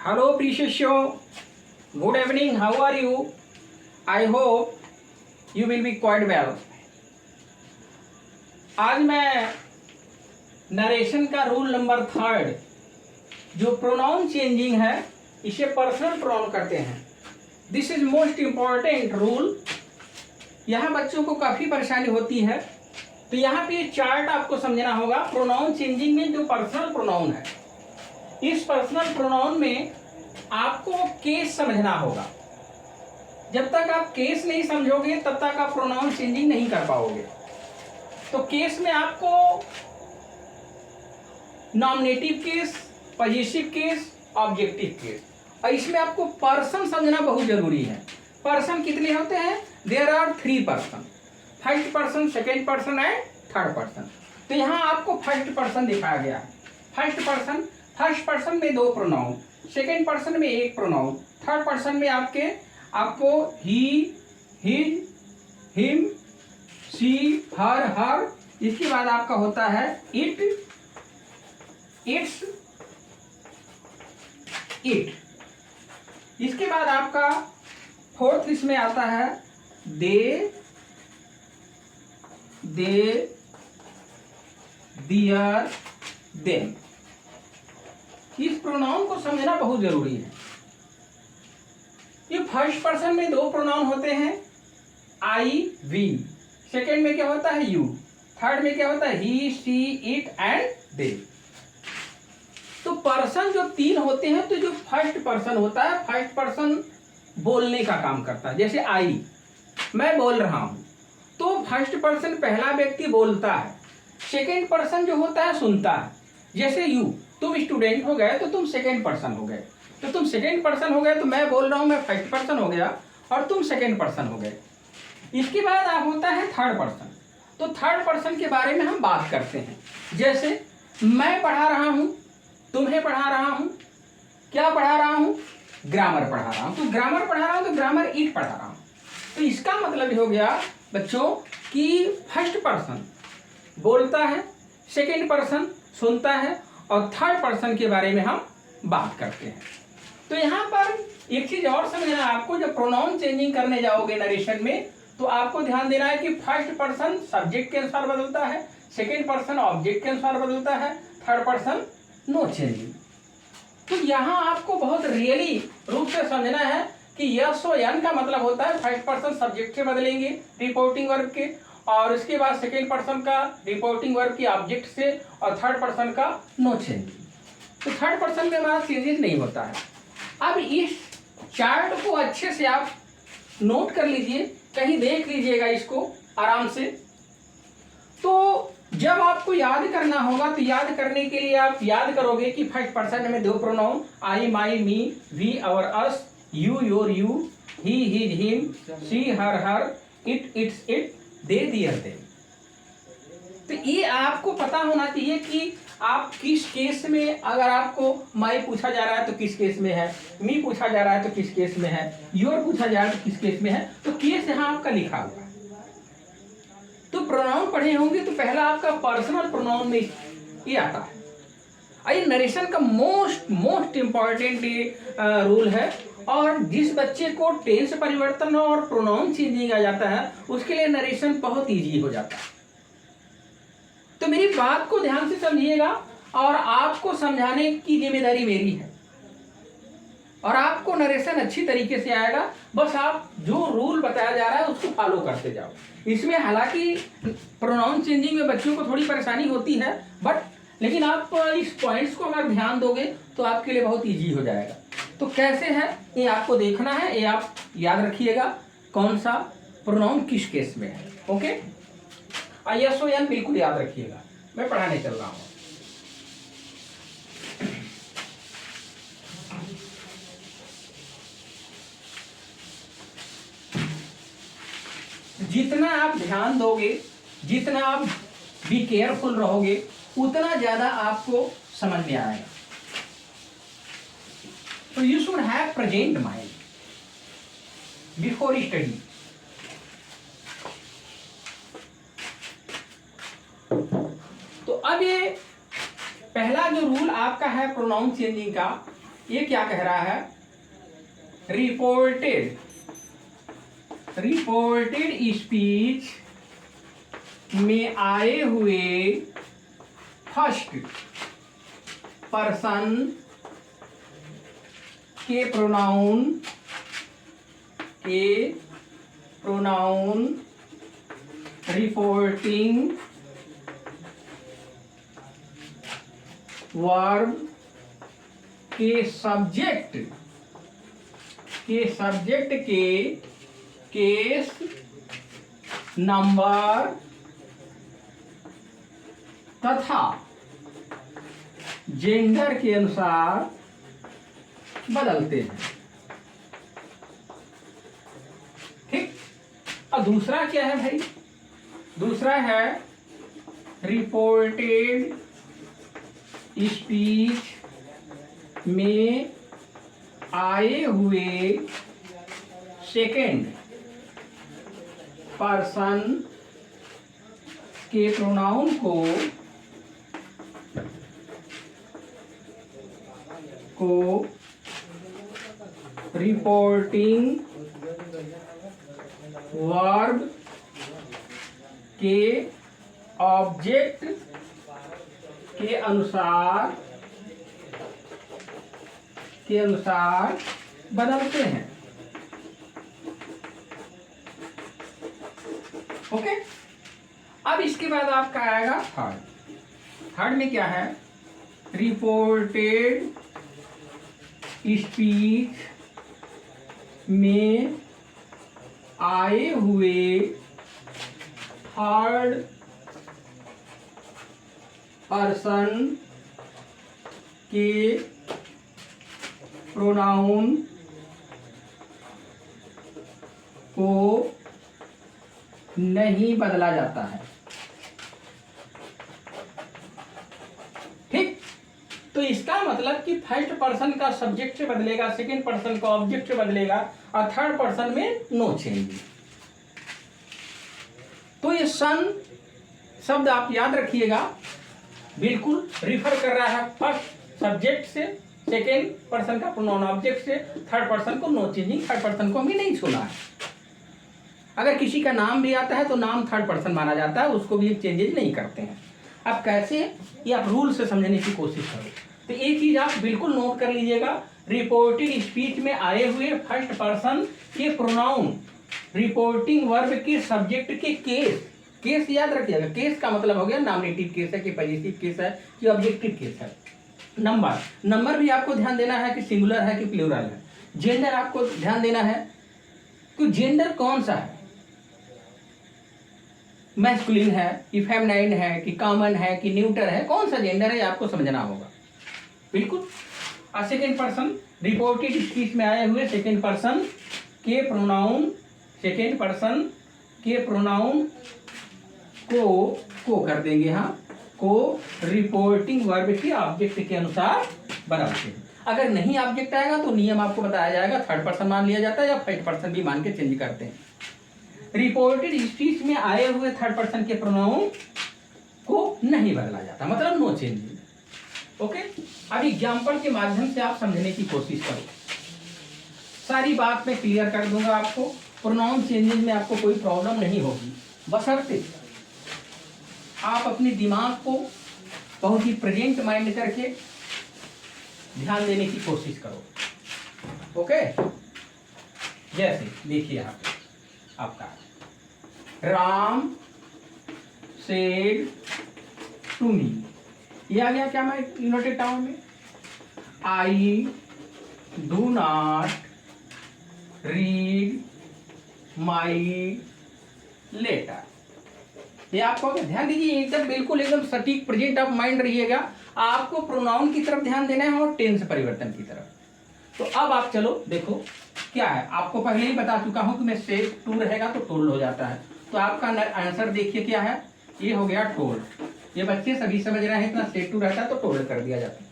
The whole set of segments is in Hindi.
Hello, Precious. Good evening. How are you? I hope you will be quite well. आज मैं नरेशन का रूल नंबर 3 जो प्रोनाउन चेंजिंग है इसे पर्सनल प्रोनाउन करते हैं। This is most important rule. यहाँ बच्चों को काफ़ी परेशानी होती है, तो यहाँ पे चार्ट आपको समझना होगा। प्रोनाउन चेंजिंग में जो पर्सनल प्रोनाउन है, इस पर्सनल प्रोनाउन में आपको केस समझना होगा। जब तक आप केस नहीं समझोगे तब तक आप प्रोनाउन चेंजिंग नहीं कर पाओगे। तो केस में आपको nominative case, positive case, objective case, और इसमें आपको पर्सन समझना बहुत जरूरी है। पर्सन कितने होते हैं? There are 3 person, first person, second person and third person. तो यहाँ आपको फर्स्ट पर्सन दिखाया गया है। फर्स्ट पर्सन में 2 प्रोनाउन, सेकेंड पर्सन में 1 प्रोनाउन, थर्ड पर्सन में आपको ही, हिज, हिम, शी, हर। इसके बाद आपका होता है इट, इट्स, इट। इसके बाद आपका फोर्थ इसमें आता है दे, दियर, देम। इस प्रोनाउन को समझना बहुत जरूरी है। ये फर्स्ट पर्सन में 2 प्रोनाउन होते हैं, आई, वी। सेकेंड में क्या होता है? यू। थर्ड में क्या होता है? ही, शी, इट एंड दे। तो पर्सन जो 3 होते हैं, तो जो फर्स्ट पर्सन होता है, फर्स्ट पर्सन बोलने का काम करता है। जैसे आई, मैं बोल रहा हूं, तो फर्स्ट पर्सन पहला व्यक्ति बोलता है, सेकेंड पर्सन जो होता है सुनता है। जैसे यू, तुम स्टूडेंट हो गए तो तुम सेकेंड पर्सन हो गए, तो तुम सेकेंड पर्सन हो गए, तो मैं बोल रहा हूं, मैं फर्स्ट पर्सन हो गया और तुम सेकेंड पर्सन हो गए। इसके बाद आप होता है थर्ड पर्सन। तो थर्ड पर्सन के बारे में हम बात करते हैं। जैसे मैं पढ़ा रहा हूं, तुम्हें पढ़ा रहा हूं, क्या पढ़ा रहा हूं? ग्रामर पढ़ा रहा हूं। तो ग्रामर पढ़ा रहा हूं, तो ग्रामर इट पढ़ा रहा हूं। तो इसका मतलब हो गया बच्चों कि फर्स्ट पर्सन बोलता है, सेकेंड पर्सन सुनता है और थर्ड पर्सन के बारे में हम बात करते हैं। तो यहाँ पर एक चीज और समझना है आपको, जब प्रोनाउन चेंजिंग करने जाओगे नरेशन में, तो आपको ध्यान देना है कि फर्स्ट पर्सन सब्जेक्ट के अनुसार बदलता है, सेकेंड पर्सन ऑब्जेक्ट के अनुसार बदलता है, थर्ड पर्सन नो चेंजिंग। तो यहाँ आपको बहुत रियली रूप से समझना है कि यस और एन का मतलब होता है फर्स्ट पर्सन सब्जेक्ट से बदलेंगे रिपोर्टिंग वर्ब के, और इसके बाद सेकेंड पर्सन का रिपोर्टिंग वर्ब के ऑब्जेक्ट से, और थर्ड पर्सन का नो चेंजिंग। तो थर्ड पर्सन में हमारा चेंजेस नहीं होता है। अब इस चार्ट को अच्छे से आप नोट कर लीजिए, कहीं देख लीजिएगा इसको आराम से। तो जब आपको याद करना होगा, तो याद करने के लिए आप याद करोगे कि फर्स्ट पर्सन में 2 pronoun, I, my, me, we, our, us, you, your, you, he, his, him, she, her, it, it's, it, they, their, them. तो ये आपको पता होना चाहिए कि आप किस केस में, अगर आपको माई पूछा जा रहा है तो किस केस में है, मी पूछा जा रहा है तो किस केस में है, योर पूछा जा रहा है तो किस केस में है। तो केस यहाँ आपका लिखा हुआ है। तो प्रोनाउन पढ़े होंगे तो पहला आपका पर्सनल प्रोनाउन में ये आता है। ये नरेशन का मोस्ट इंपॉर्टेंट रूल है, और जिस बच्चे को टेंस परिवर्तन और प्रोनाउन चेंजिंग आ जाता है, उसके लिए नरेशन बहुत इजी हो जाता है। तो मेरी बात को ध्यान से समझिएगा, और आपको समझाने की जिम्मेदारी मेरी है, और आपको नरेशन अच्छी तरीके से आएगा। बस आप जो रूल बताया जा रहा है उसको फॉलो करते जाओ। इसमें हालांकि प्रोनाउन चेंजिंग में बच्चों को थोड़ी परेशानी होती है, लेकिन आप इस पॉइंट्स को अगर ध्यान दोगे तो आपके लिए बहुत इजी हो जाएगा। तो कैसे है ये आपको देखना है, ये आप याद रखिएगा कौन सा प्रोनाउन किस केस में है। ओके, यस और एन बिल्कुल याद रखिएगा, मैं पढ़ाने चल रहा हूँ। जितना आप ध्यान दोगे, जितना आप बी केयरफुल रहोगे, उतना ज्यादा आपको समझ में आएगा। तो you should have present mind before study. तो अब ये पहला जो रूल आपका है प्रोनाउन चेंजिंग का, ये क्या कह रहा है? रिपोर्टेड स्पीच में आए हुए फर्स्ट पर्सन के प्रोनाउन रिपोर्टिंग वर्ब के सब्जेक्ट के केस नंबर तथा जेंडर के अनुसार बदलते हैं। ठीक। और दूसरा क्या है भाई? दूसरा है रिपोर्टेड स्पीच में आए हुए सेकेंड पर्सन के प्रोनाउन को रिपोर्टिंग वर्ब के ऑब्जेक्ट के अनुसार बदलते हैं। ओके। अब इसके बाद आपका आएगा थर्ड में क्या है? रिपोर्टेड स्पीच में आए हुए थर्ड पर्सन के प्रोनाउन को नहीं बदला जाता है। ठीक। तो इसका मतलब कि फर्स्ट पर्सन का सब्जेक्ट से बदलेगा, सेकंड पर्सन का ऑब्जेक्ट से बदलेगा और थर्ड पर्सन में नो चेंज। तो ये सन शब्द आप याद रखिएगा, बिल्कुल रिफर कर रहा है फर्स्ट सब्जेक्ट से, सेकेंड पर्सन का प्रोनाउन ऑब्जेक्ट से, थर्ड पर्सन को नो चेंजिंग, थर्ड पर्सन को हमें नहीं छूना है। अगर किसी का नाम भी आता है तो नाम थर्ड पर्सन माना जाता है, उसको भी चेंजेज नहीं करते हैं। अब कैसे, ये आप रूल से समझने की कोशिश करो। तो एक चीज आप बिल्कुल नोट कर लीजिएगा, रिपोर्टेड स्पीच में आए हुए फर्स्ट पर्सन के प्रोनाउन रिपोर्टिंग वर्ब के सब्जेक्ट के केस याद रखिएगा। केस का मतलब हो गया नॉमिनेटिव केस है कि पॉजिटिव केस है कि ऑब्जेक्टिव केस है। नंबर भी आपको ध्यान देना है कि सिंगुलर है कि प्लूरल है। जेंडर आपको ध्यान देना है कि जेंडर कौन सा है, मैस्कुलिन है कि फेमिनाइन है कि कॉमन है कि न्यूटर है, कौन सा जेंडर है आपको समझना होगा। बिल्कुल। और सेकेंड पर्सन रिपोर्टेड स्पीच में आए हुए सेकेंड पर्सन के प्रोनाउन को कर देंगे, हाँ, को रिपोर्टिंग वर्ब के ऑब्जेक्ट के अनुसार बदलते हैं। अगर नहीं ऑब्जेक्ट आएगा तो नियम आपको बताया जाएगा, थर्ड पर्सन मान लिया जाता है या फर्स्ट पर्सन भी मान के चेंज करते हैं। रिपोर्टेड स्पीच में आए हुए थर्ड पर्सन के प्रोनाउन को नहीं बदला जाता, मतलब नो चेंजिंग। ओके। अब एग्जाम्पल के माध्यम से आप समझने की कोशिश करो, सारी बात मैं क्लियर कर दूंगा आपको। प्रोनाउन चेंजिंग में आपको कोई प्रॉब्लम नहीं होगी, बशर्ते आप अपने दिमाग को बहुत ही प्रेजेंट माइंड करके ध्यान देने की कोशिश करो। ओके। जैसे देखिए यहाँ पे आपका राम सेड टू मी, ये आ गया क्या मैं यूनाइटेड टाउन में। I do not read my letter. ये आपको ध्यान दीजिए, एकदम बिल्कुल एकदम सटीक प्रेजेंट ऑफ माइंड रहिएगा। आपको प्रोनाउन की तरफ ध्यान देना है और टेंस परिवर्तन की तरफ। तो अब आप चलो देखो क्या है, आपको पहले ही बता चुका हूं कि मैं सेड टू रहेगा तो टोल्ड हो जाता है। तो आपका आंसर देखिए क्या है, ये हो गया टोल्ड। ये बच्चे सभी समझ रहे हैं, इतना सेड टू रहता है तो टोल्ड कर दिया जाता है।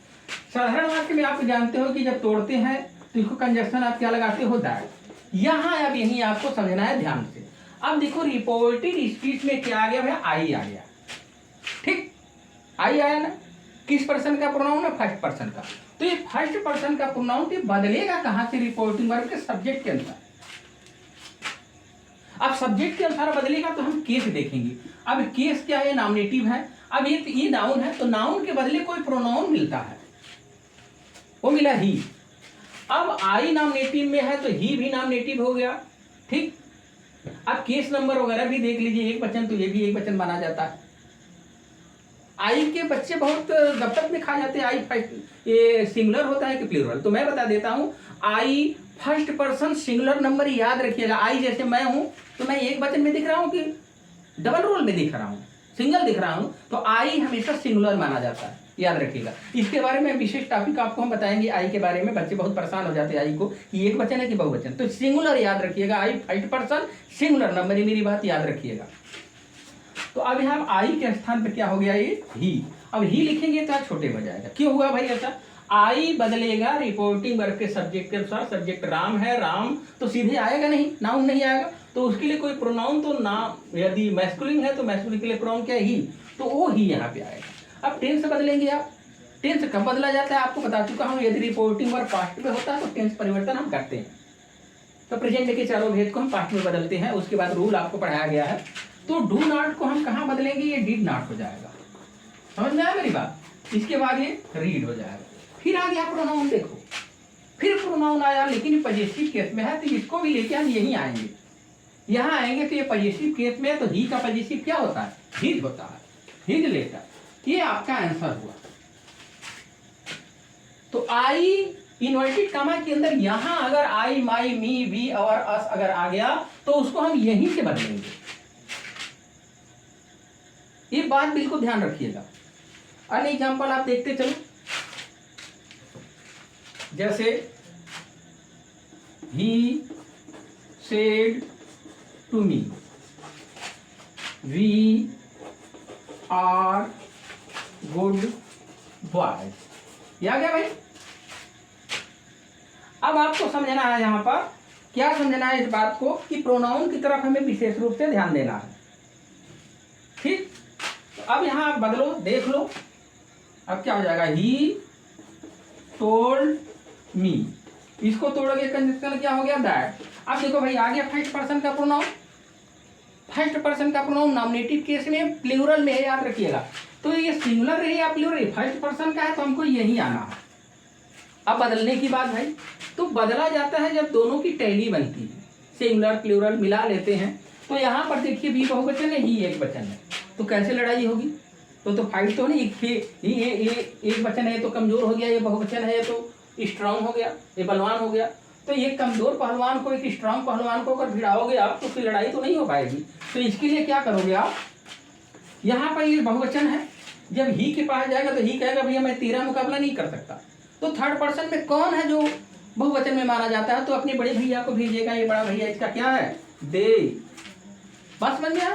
साधारण वाक्य में आप जानते हो कि जब तोड़ते हैं तो इसको कंजक्शन आप क्या लगाते हो, दैट। यहाँ अब यही आपको समझना है ध्यान से। अब देखो रिपोर्टेड स्पीच में क्या आ गया भैया, आई आ गया। ठीक, आई आया ना। किस पर्सन का प्रोनाउन है? फर्स्ट पर्सन का। तो ये फर्स्ट पर्सन का प्रोनाउन ये बदलेगा कहाँ से? रिपोर्टिंग वर्ब के सब्जेक्ट के अनुसार। अब सब्जेक्ट के अनुसार बदलेगा तो हम केस देखेंगे। अब केस क्या है? नॉमिनेटिव है। अब ये नाउन है, तो नाउन के बदले कोई प्रोनाउन मिलता है, वो मिला ही। अब आई नॉमिनेटिव में है तो ही भी नॉमिनेटिव हो गया, ठीक। अब केस नंबर वगैरह भी देख लीजिए, एक वचन तो ये भी एक वचन माना जाता है। आई के बच्चे बहुत गपशप में खा जाते हैं, आई फर्स्ट ये सिंगुलर होता है कि प्लूरल? तो मैं बता देता हूँ, आई फर्स्ट पर्सन सिंगुलर नंबर याद रखिएगा। आई जैसे मैं हूं तो मैं एक वचन में दिख रहा हूं कि डबल रोल में दिख रहा हूं, सिंगल दिख रहा हूं, तो आई हमेशा सिंगुलर माना जाता है, याद रखिएगा। इसके बारे में विशेष टॉपिक आपको हम बताएंगे आई के बारे में। बच्चे बहुत परेशान हो जाते हैं आई को कि एक वचन है कि बहुवचन, तो सिंगुलर याद रखिएगा। आई फर्स्ट पर्सन सिंगुलर नंबर, ये मेरी बात याद रखिएगा। तो अब यहाँ आई के स्थान पे क्या हो गया? ये ही। अब ही लिखेंगे तो छोटे हो जाएगा। क्यों हुआ भाई ऐसा? आई बदलेगा रिपोर्टिंग वर्ब के सब्जेक्ट के अनुसार। सब्जेक्ट राम है, राम तो सीधे आएगा नहीं, नाउन नहीं आएगा, तो उसके लिए कोई प्रोनाउन तो नाम, यदि मैस्कुलिन है तो मैस्कुलिन के लिए प्रोनाउन क्या है? ही, तो वो ही यहाँ पे आएगा। अब टेंस बदलेंगे आप। टेंस कब बदला जाता है आपको बता चुका हूँ। यदि रिपोर्टिंग वर्ब पास्ट में होता है तो टेंस परिवर्तन हम करते हैं। तो प्रेजेंट के चारों भेद को हम पास्ट में बदलते हैं। उसके बाद रूल आपको पढ़ाया गया है। तो डू नॉट को हम कहाँ बदलेंगे? ये डिड नॉट हो जाएगा। समझ में आया मेरी बात? इसके बाद ये रीड हो जाएगा। फिर आ गया प्रोनाउन, देखो फिर प्रोनाउन आया, लेकिन पजेसिव केस में है तो इसको भी लेके हम यहीं आएंगे। यहाँ आएंगे तो ये पजेसिव केस में है, तो ही का पजेसिव क्या होता है? हिज होता है, हिज लेटर। ये आपका आंसर हुआ। तो आई इन्वर्टेड कामा के अंदर यहाँ अगर आई, माई, मी, वी और अस अगर आ गया तो उसको हम यहीं से बदलेंगे। ये बात बिल्कुल ध्यान रखिएगा। अन्य एग्जाम्पल आप देखते चलो, जैसे ही said to me we are good boys. ये आ गया भाई। अब आपको समझना है यहाँ पर क्या समझना है इस बात को कि प्रोनाउन की तरफ हमें विशेष रूप से ध्यान देना है, ठीक। तो अब यहाँ आप बदलो, देख लो। अब क्या हो जाएगा? ही टोल्ड मी, इसको तोड़ोगे कंजक्शन क्या हो गया? दैट। अब देखो भाई आ गया फर्स्ट पर्सन का प्रोनाउन। फर्स्ट पर्सन का प्रोनाउन नॉमिनेटिव केस में प्लूरल में है, याद रखिएगा। तो ये सिंगुलर रहे या प्लूरल, फर्स्ट पर्सन का है तो हमको यही आना है। अब बदलने की बात भाई, तो बदला जाता है जब दोनों की टैली बनती है, सिंगुलर प्लूरल मिला लेते हैं। तो यहाँ पर देखिए भी बहुवचन है, ही एक वचन है, तो कैसे लड़ाई होगी? तो फाइट तो नहीं, ये एक वचन है तो कमजोर हो गया, ये बहुवचन है तो स्ट्रांग हो गया, ये बलवान हो गया। तो ये कमजोर पहलवान को एक स्ट्रांग पहलवान को अगर भिड़ाओगे आप तो फिर लड़ाई तो नहीं हो पाएगी। तो इसके लिए क्या करोगे आप? यहाँ पर ये बहुवचन है, जब ही के पास जाएगा तो ही कहेगा भैया मैं तेरा मुकाबला नहीं कर सकता। तो थर्ड पर्सन में कौन है जो बहुवचन में माना जाता है? तो अपने बड़े भैया को भेजेगा। ये बड़ा भैया इसका क्या है? दे। बस बन गया।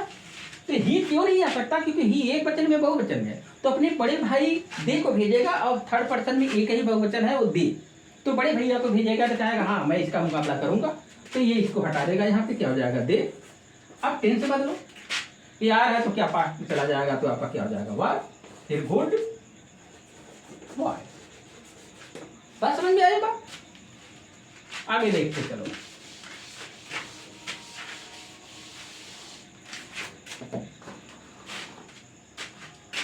तो ही क्यों नहीं आ सकता? क्योंकि ही एक वचन में बहुवचन है, तो अपने बड़े भाई दे को भेजेगा और थर्ड पर्सन में एक ही बहुवचन है वो दे, तो बड़े भैया को भेजेगा तो कहेगा हाँ मैं इसका मुकाबला करूंगा, तो ये इसको हटा देगा, यहाँ पे क्या हो जाएगा? दे। अब टेंस बदलो, ये आ रहा है तो क्या पास्ट में चला जाएगा, तो आपका क्या हो जाएगा? वाज, फिर गुड बॉय। बात समझ में आएगा? आगे देखते चलो।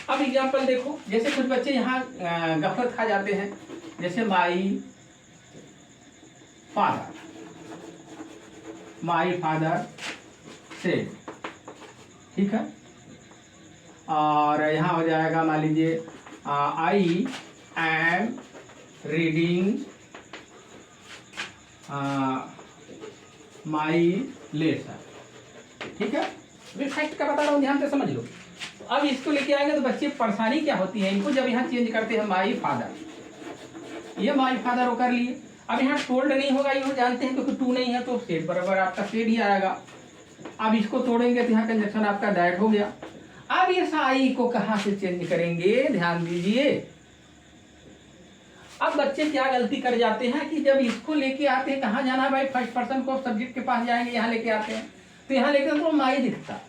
अब एग्जाम्पल देखो, जैसे कुछ बच्चे यहाँ गफलत खा जाते हैं, जैसे माई फादर से, ठीक है। और यहाँ हो जाएगा मान लीजिए I am reading my lesson, ठीक है। फैक्ट का बता रहा हूँ, ध्यान से समझ लो। अब इसको लेके आएंगे तो बच्चे परेशानी क्या होती है इनको, जब यहाँ चेंज करते हैं माई फादर, ये माई फादर वो कर लिए। अब यहाँ टोल्ड नहीं होगा, ये जानते हैं क्योंकि टू नहीं है तो सेड बराबर आपका सेड ही आएगा। अब इसको तोड़ेंगे तो यहाँ कंजक्शन आपका दैट हो गया। अब ये आई को कहाँ से चेंज करेंगे, ध्यान दीजिए। अब बच्चे क्या गलती कर जाते हैं कि जब इसको लेके आते हैं, कहाँ जाना है भाई? फर्स्ट पर्सन को सब्जेक्ट के पास जाएंगे, यहाँ लेके आते हैं तो यहाँ लेकर तो माई दिखता,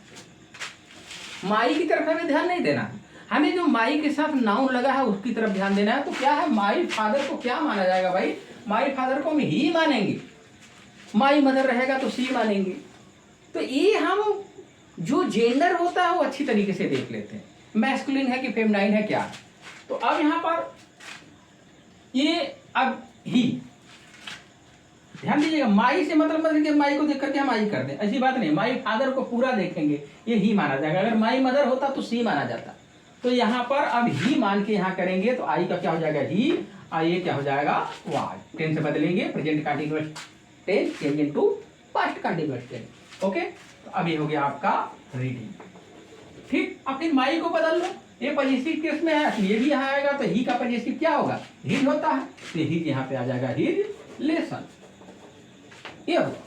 माई की तरफ हमें ध्यान नहीं देना। हमें जो माई के साथ नाउन लगा है उसकी तरफ ध्यान देना है। तो क्या है, माई फादर को क्या माना जाएगा भाई, माई फादर को हम ही मानेंगे, माई मदर रहेगा तो सी मानेंगे। तो ये हम जो जेंडर होता है वो अच्छी तरीके से देख लेते हैं, मैस्कुलिन है कि फेमिनाइन है क्या है। तो अब यहाँ पर ये अब ही ध्यान दीजिएगा, माई से मतलब कि माई को देख करके हम आई कर दें, ऐसी बात नहीं। माई फादर को पूरा देखेंगे, ये ही माना जाएगा। अगर माई मदर होता तो सी माना जाता। तो यहाँ पर अब ही मान के यहाँ करेंगे तो आई का क्या हो जाएगा ही, आई क्या हो जाएगा वाज। टेंस से बदलेंगे, present continuous tense change into past continuous tense. Okay, तो अब ये हो गया आपका रीडिंग। ठीक, अब फिर माई को बदल लो, ये पॉजिटिव केस में है तो ये भी यहाँ आएगा, तो ही का पॉजिटिव क्या होगा, रीड होता है, तो ही यहाँ पे आ जाएगा रीड लेसन। ये होगा।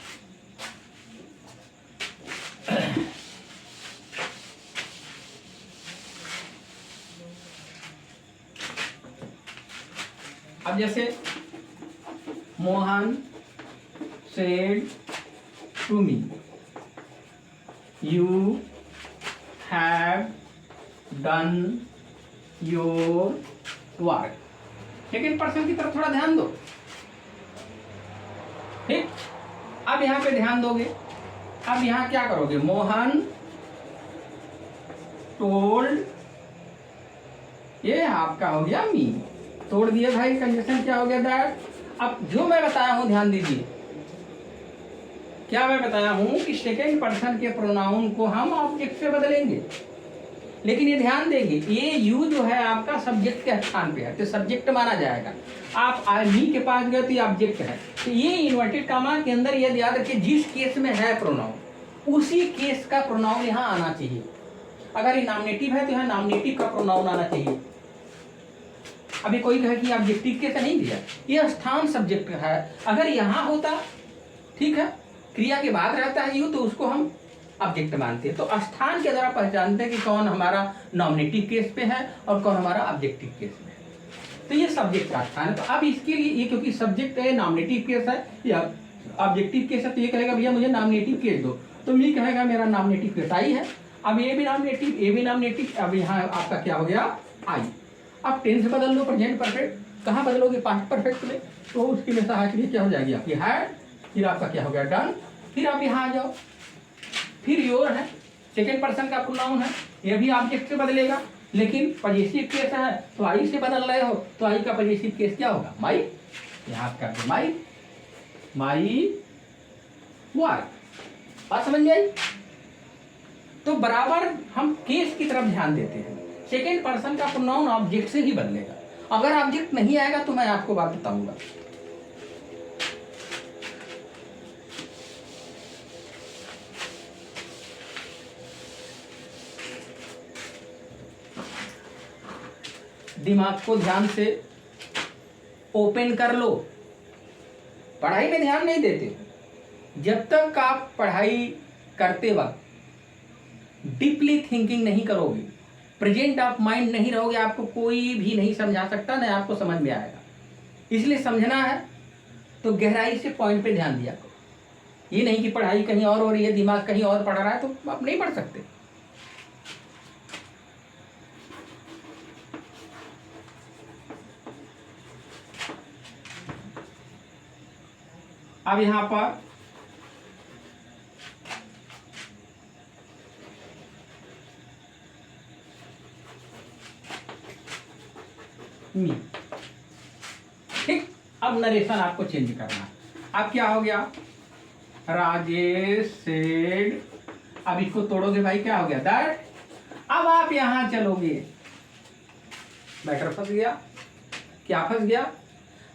अब जैसे Mohan said to me you have done your work. Second person की तरफ थोड़ा ध्यान दो। ठीक, अब यहां पे ध्यान दोगे, अब यहां क्या करोगे, मोहन टोल्ड, ये आपका हो गया मी, तोड़ दिए भाई, कंजक्शन क्या हो गया दैट। अब जो मैं बताया हूं ध्यान दीजिए, क्या मैं बताया हूं कि सेकेंड पर्सन के प्रोनाउन को हम ऑब्जेक्ट से बदलेंगे, लेकिन ये ध्यान देंगे ये यू जो है आपका सब्जेक्ट के स्थान पे है तो सब्जेक्ट माना जाएगा। आप मी के पास गए तो ये ऑब्जेक्ट है, तो ये इन्वर्टेड कामा के अंदर ये याद रखिए जिस केस में है प्रोनाउन उसी केस का प्रोनाउन यहाँ आना चाहिए। अगर ये नॉमिनेटिव है तो यहाँ नॉमिनेटिव का प्रोनाउन आना चाहिए। अभी कोई कहे कि ऑब्जेक्टिव केस नहीं दिया, ये स्थान सब्जेक्ट है, अगर यहाँ होता ठीक है क्रिया के बाद रहता है यू तो उसको हम ऑब्जेक्ट मानते हैं। तो स्थान के द्वारा पहचानते हैं कि कौन हमारा नॉमिनेटिव केस पे है और कौन हमारा ऑब्जेक्टिव केस में है। तो ये सब्जेक्ट का स्थान है। तो अब इसके लिए ये क्योंकि सब्जेक्ट है नॉमिनेटिव केस है या ऑब्जेक्टिव केस है तो ये कहेगा भैया मुझे नॉमिनेटिव केस दो, तो मी कहेगा मेरा नॉमिनेटिव केस आई है। अब ये भी नॉमिनेटिव, ये भी नॉमिनेटिव, अब यहाँ आपका क्या हो गया आई। अब टेंस बदल लो, प्रेजेंट परफेक्ट कहाँ बदलोगे, पास्ट परफेक्ट में, तो उसके लिए सहायक के लिए क्या हो जाएगी आपकी हैड, फिर आपका क्या हो गया डन, फिर आप यहाँ आ जाओ, फिर योर है सेकेंड पर्सन का प्रोनाउन है, ये भी ऑब्जेक्ट से बदलेगा, लेकिन पॉजिटिव केस है तो आई से बदल रहे हो तो आई का पॉजिटिव केस क्या होगा माई, यहाँ कर दो माई, माई वर्क। बात समझ में आई। तो बराबर हम केस की तरफ ध्यान देते हैं, सेकेंड पर्सन का प्रोनाउन ऑब्जेक्ट से ही बदलेगा। अगर ऑब्जेक्ट नहीं आएगा तो मैं आपको बात बताऊंगा। दिमाग को ध्यान से ओपन कर लो, पढ़ाई में ध्यान नहीं देते। जब तक आप पढ़ाई करते वक्त डीपली थिंकिंग नहीं करोगे, प्रेजेंट ऑफ माइंड नहीं रहोगे, आपको कोई भी नहीं समझा सकता, ना आपको समझ में आएगा। इसलिए समझना है तो गहराई से पॉइंट पे ध्यान दिया करो। ये नहीं कि पढ़ाई कहीं और हो रही है, दिमाग कहीं और पढ़ रहा है तो आप नहीं पढ़ सकते। अब यहां पर मी, ठीक। अब नरेशन आपको चेंज करना है। अब क्या हो गया, राजेश सेड, अब इसको तोड़ोगे भाई क्या हो गया दैट। अब आप यहां चलोगे, मैटर फंस गया। क्या फंस गया,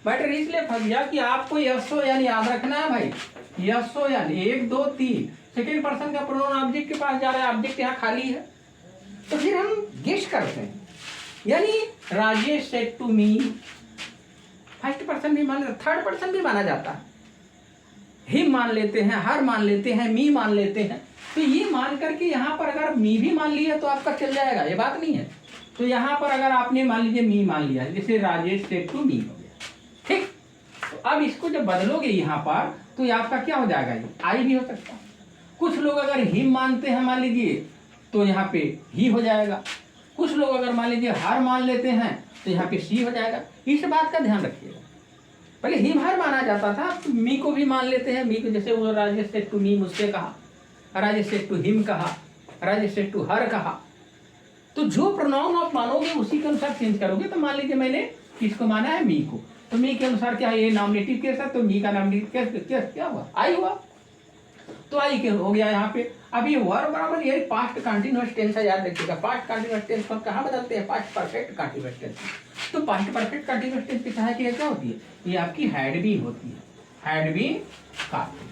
मैटर इसलिए फंस गया कि आपको यशो यानी याद रखना है भाई, यशो यानी 1 2 3 सेकेंड पर्सन का प्रोनाउन ऑब्जेक्ट के पास जा रहा है, ऑब्जेक्ट यहाँ खाली है, तो फिर हम गेस करते हैं। यानी Rajesh said to me, first person भी मान, थर्ड पर्सन भी माना जाता है, हिम मान लेते हैं, हर मान लेते हैं, मी मान लेते हैं। तो ये मान करके यहाँ पर अगर मी भी मान लिया तो आपका चल जाएगा, ये बात नहीं है। तो यहाँ पर अगर आपने मान लीजिए मी मान लिया, जैसे राजेश सेड टू मी हो गया, ठीक। तो अब इसको जब बदलोगे यहाँ पर तो ये आपका क्या हो जाएगा, ये आई भी हो सकता है। कुछ लोग अगर हिम मानते हैं मान लीजिए तो यहाँ पे ही हो जाएगा, कुछ लोग अगर मान लीजिए हर मान लेते हैं तो यहाँ पे सी हो जाएगा। इस बात का ध्यान रखिएगा। पहले हिम हर माना जाता था, तो मी को भी मान लेते हैं। मी को जैसे वो राजेश सेठ टू मी मुझसे कहा, राजेश सेठ टू हिम कहा, राजेश सेठ टू हर कहा। तो जो प्रोनाउन आप मानोगे उसी के अनुसार चेंज करोगे। तो मान लीजिए मैंने किसको माना है, मी को, तो मी के अनुसार क्या है, ये नॉमिनेटिव केस है, तो मी का नॉमिनेटिव केस क्या हुआ, आई हुआ। तो आई के हो गया यहाँ पे। अब ये वर बराबर ये पास्ट कंटीन्यूअस टेंस है, याद रखिएगा। पास्ट कंटीन्यूअस टेंस को कहाँ बदलते हैं, पास्ट परफेक्ट कंटीन्यूअस टेंस। तो पास्ट परफेक्ट कंटीन्यूअस टेंस की सहायक क्या होती है, ये आपकी हैड बीन होती है, had been calling,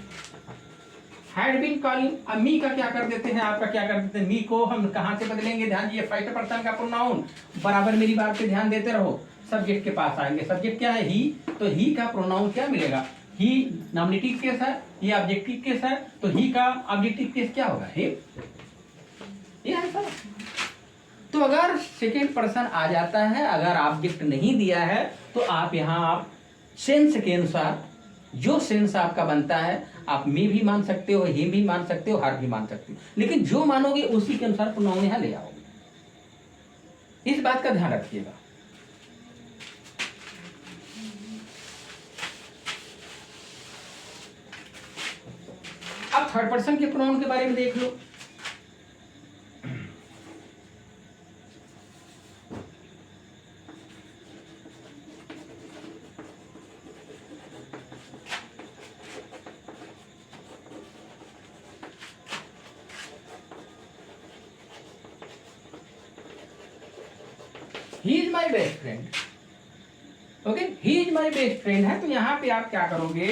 had been calling. अब मी का क्या कर देते हैं, आपका क्या कर देते हैं, मी को हम कहाँ से बदलेंगे, ध्यान दीजिए, फर्स्ट पर्सन का प्रोनाउन, बराबर मेरी बात पे ध्यान देते रहो। सब्जेक्ट के पास आएंगे, सब्जेक्ट क्या है, ही, तो ही का प्रोनाउन क्या मिलेगा, ही नॉमिनेटिव केस है, ये ऑब्जेक्टिव केस है, तो ही का ऑब्जेक्टिव केस क्या होगा, हे। ये है सर। तो अगर सेकेंड पर्सन आ जाता है, अगर ऑब्जेक्ट नहीं दिया है, तो आप यहाँ आप सेंस के अनुसार जो सेंस आपका बनता है, आप मी भी मान सकते हो, ही भी मान सकते हो, हर भी मान सकते हो, लेकिन जो मानोगे उसी के अनुसार प्रोनाउन यहाँ ले आओगे। इस बात का ध्यान रखिएगा। अब थर्ड पर्सन के प्रोनाउन के बारे में देख लो। He is my best friend, okay, he is my best friend है। तो यहाँ पे आप क्या करोगे,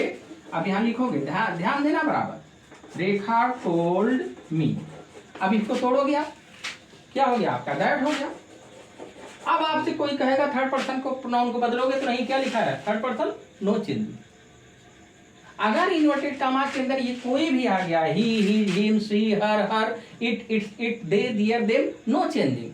अब यहाँ लिखोगे, ध्यान देना बराबर, रेखा टोल्ड मी। अब इसको तोड़ोगे आप, क्या हो गया आपका, दैट हो गया। अब आपसे कोई कहेगा थर्ड पर्सन को प्रोनाउन को बदलोगे, तो नहीं, क्या लिखा है, थर्ड पर्सन नो चेंज। अगर इन्वर्टेड कॉमा के अंदर ये कोई भी आ गया, he, him, she, her, it, it's, it, they, their, them, no changing.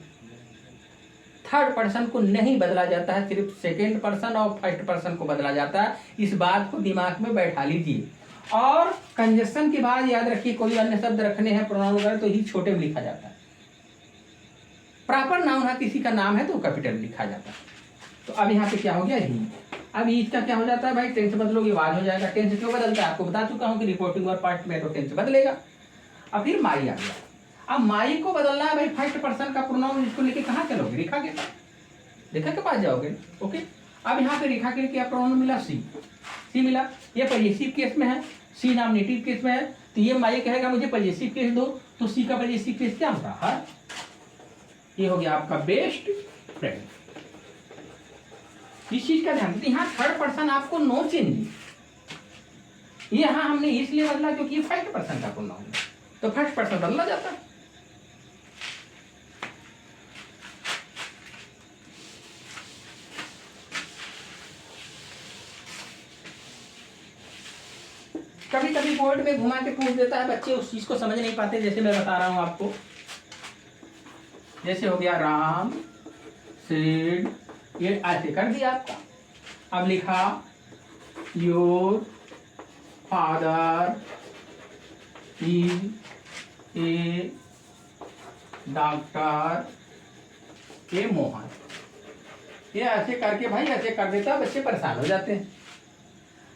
Third person को नहीं बदला जाता है, सिर्फ सेकेंड पर्सन और फर्स्ट पर्सन को बदला जाता है। इस बात को दिमाग में बैठा लीजिए। और कंजक्शन के बाद याद रखिए, कोई अन्य शब्द रखने हैं प्रोनाउन वगैरह, तो ही छोटे में लिखा जाता है। प्रॉपर नाउन है, किसी का नाम है तो कैपिटल में लिखा जाता है। तो अब यहाँ पे क्या हो गया, ही। अब इसका क्या हो जाता है भाई, टेंस बदलोगे आवाज हो जाएगा। टेंस क्यों बदलता है, आपको बता चुका हूँ कि रिपोर्टिंग और पार्ट में तो टेंस बदलेगा। अब फिर माई आ गया। अब माई को बदलना है भाई, फर्स्ट पर्सन का प्रोनाउन, इसको लेके कहाँ चलोगे, रेखा के पास, रेखा के पास जाओगे, ओके। अब यहाँ पे रेखा के क्या प्रोनाउन मिला, सी, सी मिला। ये पजेसिव केस में है, सी नॉमिनेटिव केस में है, तो ये माई कहेगा मुझे पजेसिव केस दो, तो सी का पजेसिव केस क्या होता है, हर। ये हो गया आपका बेस्ट फ्रेंड। इस चीज का ध्यान, यहाँ थर्ड पर्सन आपको नो चेंज, यहाँ हमने इसलिए बदला क्योंकि ये फर्स्ट पर्सन का प्रोनाउन है, तो फर्स्ट पर्सन बदला जाता है। कभी कभी बोर्ड में घुमा के पूछ देता है, बच्चे उस चीज को समझ नहीं पाते, जैसे मैं बता रहा हूं आपको। जैसे हो गया राम सेड, ये ऐसे कर दिया आपका। अब लिखा your father is a doctor, ए मोहन। ये ऐसे करके भाई ऐसे कर देता, बच्चे परेशान हो जाते हैं,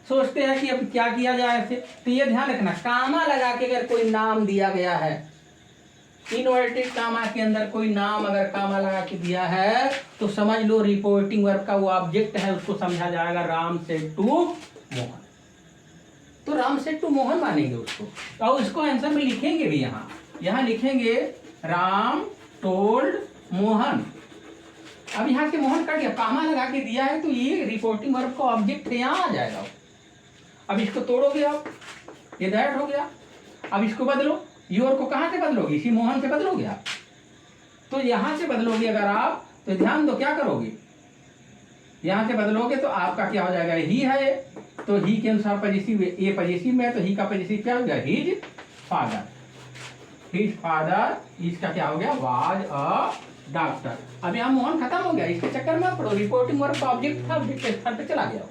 सोचते हैं कि अब क्या किया जाए ऐसे। तो ये ध्यान रखना, कामा लगा के अगर कोई नाम दिया गया है, इनवर्टेड कामा के अंदर कोई नाम अगर कामा लगा के दिया है, तो समझ लो रिपोर्टिंग वर्ब का वो ऑब्जेक्ट है, उसको समझा जाएगा राम सेड टू मोहन। तो राम सेड टू मोहन मानेंगे उसको, और उसको आंसर में लिखेंगे भी, यहाँ लिखेंगे राम टोल्ड मोहन। अब यहाँ से मोहन कट गया, कामा लगा के दिया है, तो ये रिपोर्टिंग वर्ब का ऑब्जेक्ट है, यहाँ आ जाएगा। अब इसको तोड़ोगे आप, ये दैट हो गया। अब इसको बदलो, योर को कहाँ से बदलोगे, इसी मोहन से बदलोगे आप। तो यहाँ से बदलोगे अगर आप, तो ध्यान दो क्या करोगे, यहाँ से बदलोगे तो आपका क्या हो जाएगा, ही है, तो ही के अनुसार पजेसिव, ये पजेसिव में है, तो ही का पजेसिव क्या हो गया, हिज फादर, हिज फादर, इसका क्या हो गया, वाज अ डॉक्टर। अब यहाँ मोहन खत्म हो गया, इसके चक्कर में पढ़ो, रिपोर्टिंग वर्ब का ऑब्जेक्ट था, ऑब्जेक्ट के स्थान पे चला गया।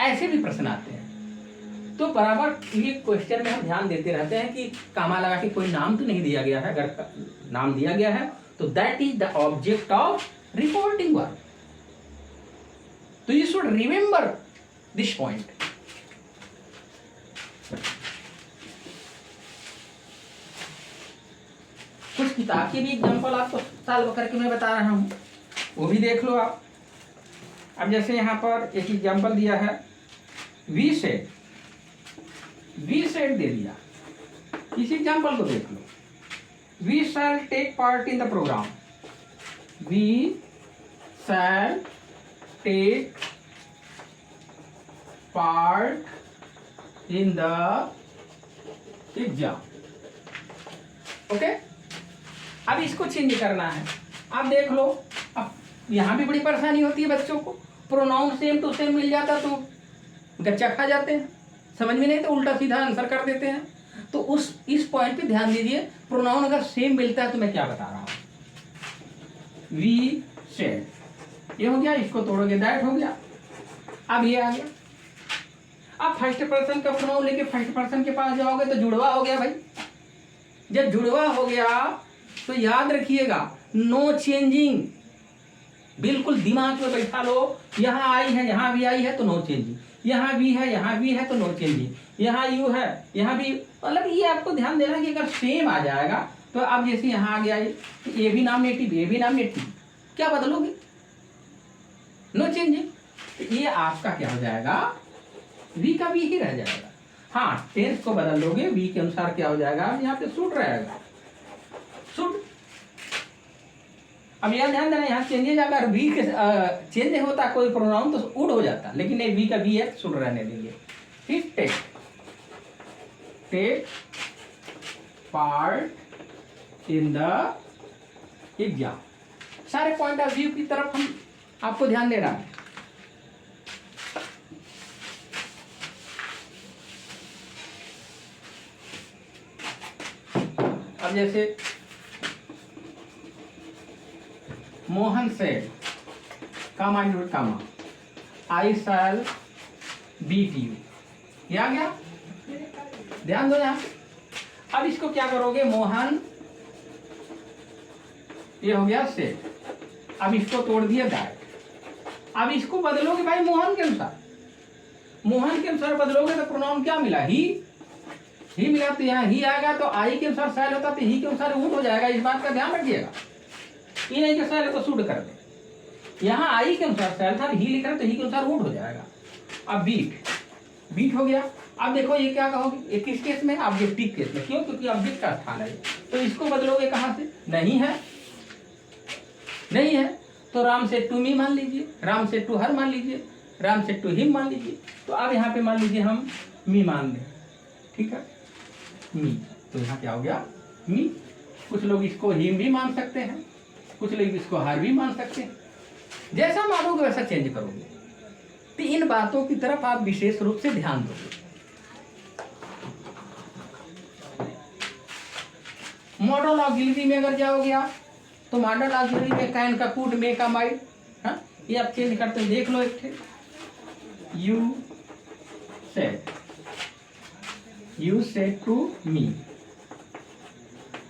ऐसे भी प्रश्न आते हैं। तो बराबर ये क्वेश्चन में हम ध्यान देते रहते हैं कि कामा लगा के कोई नाम तो नहीं दिया गया है, अगर नाम दिया गया है तो that is the object of reporting verb. तो you should remember this point. कुछ किताब के भी एग्जाम्पल आपको सॉल्व करके मैं बता रहा हूं, वो भी देख लो आप। अब जैसे यहां पर एक एग्जाम्पल दिया है, वी सेड दे दिया, इस एग्जाम्पल को देख लो। We shall take part in the programme, we shall take part in the exam. Okay, अब इसको चेंज करना है। अब देख लो, अब यहां भी बड़ी परेशानी होती है बच्चों को, प्रोनाउन सेम टू सेम मिल जाता तो गच्चा खा जाते हैं, समझ में नहीं तो उल्टा सीधा आंसर कर देते हैं। तो इस पॉइंट पे ध्यान दीजिए, प्रोनाउन अगर सेम मिलता है तो मैं क्या बता रहा हूं। वी सेड, ये हो गया, इसको तोड़ोगे दैट हो गया। अब ये आ गया, अब फर्स्ट पर्सन का प्रोनाउन लेके फर्स्ट पर्सन के पास जाओगे तो जुड़वा हो गया भाई। जब जुड़वा हो गया तो याद रखिएगा, नो चेंजिंग, बिल्कुल दिमाग में बैठा लो। यहाँ आई है, यहाँ भी आई है तो नो चेंजिंग, यहाँ भी है, यहाँ भी है तो नो चेंजिंग, यहाँ यू है, यहाँ भी, मतलब ये आपको ध्यान देना कि अगर सेम आ जाएगा तो अब जैसे यहाँ आ गया ये भी नॉमिनेटिव, ये भी नॉमिनेटिव, क्या बदलोगे? No changing. तो ये आपका क्या हो जाएगा, वी का वी ही रह जाएगा। हाँ, टेंस को बदल दोगे, वी के अनुसार क्या हो जाएगा, यहाँ पे शुड रहेगा, शुड। अब यह ध्यान देना, यहाँ चेंजेज अगर वी के चेंज होता कोई प्रोनाउन तो उड हो जाता, लेकिन नहीं, वी का वी है, शुड रहने देंगे। फिर take part in the exam. सारे पॉइंट ऑफ व्यू की तरफ हम आपको ध्यान देना है। अब जैसे मोहन से comma include comma, I shall beat you, ये आ गया, ध्यान दो यहां। अब इसको क्या करोगे, मोहन, ये हो गया से, अब इसको तोड़ दिया दैट। अब इसको बदलोगे भाई मोहन के अनुसार, मोहन के अनुसार बदलोगे तो प्रोनाउन क्या मिला, ही मिला। तो यहाँ ही आएगा तो आई के अनुसार शैल होता तो ही के अनुसार वुड हो जाएगा, इस बात का ध्यान रखिएगा। ये नहीं कि शैल है तो शुड कर दे, यहाँ आई के अनुसार शैल था, ही लिख रहे तो ही के अनुसार वुड हो जाएगा। अब बीट हो गया। अब देखो ये क्या कहोगे, ये किस केस में, ऑब्जेक्टिव केस में, क्यों, क्योंकि ऑब्जेक्ट का स्थान है। तो इसको बदलोगे कहां से, नहीं है तो राम से टू मी मान लीजिए, राम से टू हर मान लीजिए, राम से टू हिम मान लीजिए। तो अब यहाँ पे मान लीजिए हम मी मान लें, ठीक है, मी। तो यहाँ क्या हो गया, मी। कुछ लोग इसको हिम भी मान सकते हैं, कुछ लोग इसको हर भी मान सकते हैं, जैसा मानोगे वैसा चेंज करोगे। तो इन बातों की तरफ आप विशेष रूप से ध्यान दोगे। मॉडल ऑक्सिलरी में अगर जाओगे आप तो मॉडल ऑक्सिलरी में कैन का, कुड, मे का, माइट, हाँ, ये आप चेंज करते हो। देख लो एक थे, you said to me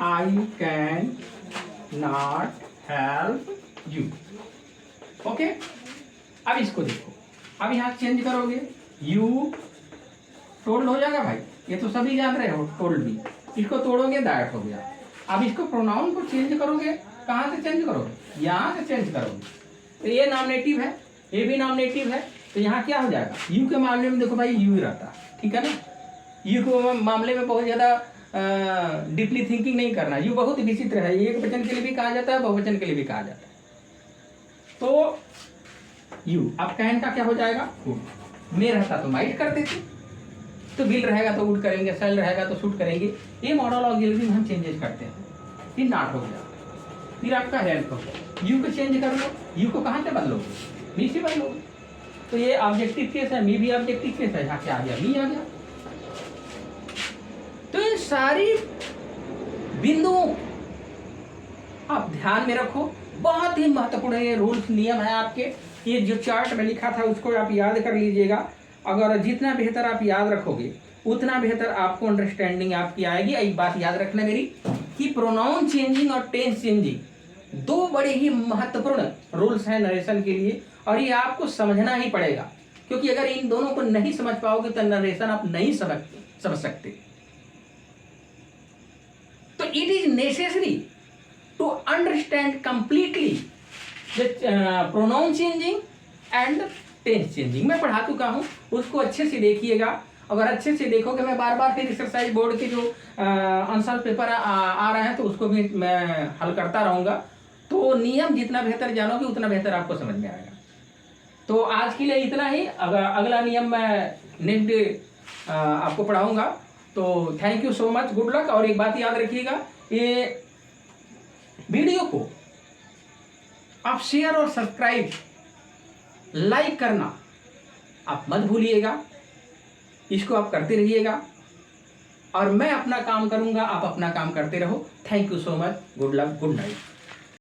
I can not help you. Okay, अब इसको देखो, अब यहाँ चेंज करोगे, यू टोल्ड हो जाएगा भाई, ये तो सभी जान रहे हो, टोल्ड भी। इसको तोड़ोगे दैट हो गया। अब इसको प्रोनाउन को चेंज करोगे, कहाँ से चेंज करोगे, यहाँ से चेंज करोगे। तो ये नॉमिनेटिव है, ये भी नॉमिनेटिव है, तो यहाँ क्या हो जाएगा, यू के मामले में देखो भाई यू रहता, ठीक है ना। यू के मामले में बहुत ज़्यादा डीपली थिंकिंग नहीं करना, यू बहुत विचित्र है, एक वचन के लिए भी कहा जाता है, बहुवचन के लिए भी कहा जाता है। तो यू, अब कैन का क्या हो जाएगा, वुड। मे रहता तो माइट कर देते, तो विल रहेगा तो वुड करेंगे, शैल रहेगा तो शुड करेंगे। ये मॉडल ऑक्सिलरी में हम चेंजेस करते हैं। फिर नॉट हो गया, फिर आपका हेल्प हो गया, यू को चेंज कर लो, यू को कहाँ से बदलोगे, मी से बदलोगे। तो ये ऑब्जेक्टिव केस है, मी भी ऑब्जेक्टिव केस है, यहाँ क्या आ गया, मी आ गया। तो इन सारी बिंदुओं आप ध्यान में रखो, बहुत ही महत्वपूर्ण है। ये रूल्स नियम है आपके, ये जो चार्ट में लिखा था उसको आप याद कर लीजिएगा। अगर जितना बेहतर आप याद रखोगे उतना बेहतर आपको अंडरस्टैंडिंग आपकी आएगी। एक बात याद रखना मेरी, कि प्रोनाउन चेंजिंग और टेंस चेंजिंग दो बड़े ही महत्वपूर्ण रूल्स हैं नरेशन के लिए, और ये आपको समझना ही पड़ेगा, क्योंकि अगर इन दोनों को नहीं समझ पाओगे तो नरेशन आप नहीं समझ सकते। तो it is necessary to understand completely the pronoun changing and tense changing. मैं पढ़ा चुका हूं, उसको अच्छे से देखिएगा। अगर अच्छे से देखोगे, मैं बार बार फिर एक्सरसाइज बोर्ड के जो आंसर पेपर आ रहे हैं तो उसको भी मैं हल करता रहूंगा। तो नियम जितना बेहतर जानोगे उतना बेहतर आपको समझ में आएगा। तो आज के लिए इतना ही। अगला नियम मैं नेक्स्ट डे आपको पढ़ाऊंगा। तो thank you so much, good luck. और एक बात याद रखिएगा, ये वीडियो को आप शेयर और सब्सक्राइब लाइक करना आप मत भूलिएगा। इसको आप करते रहिएगा और मैं अपना काम करूंगा, आप अपना काम करते रहो। Thank you so much, good luck, good night.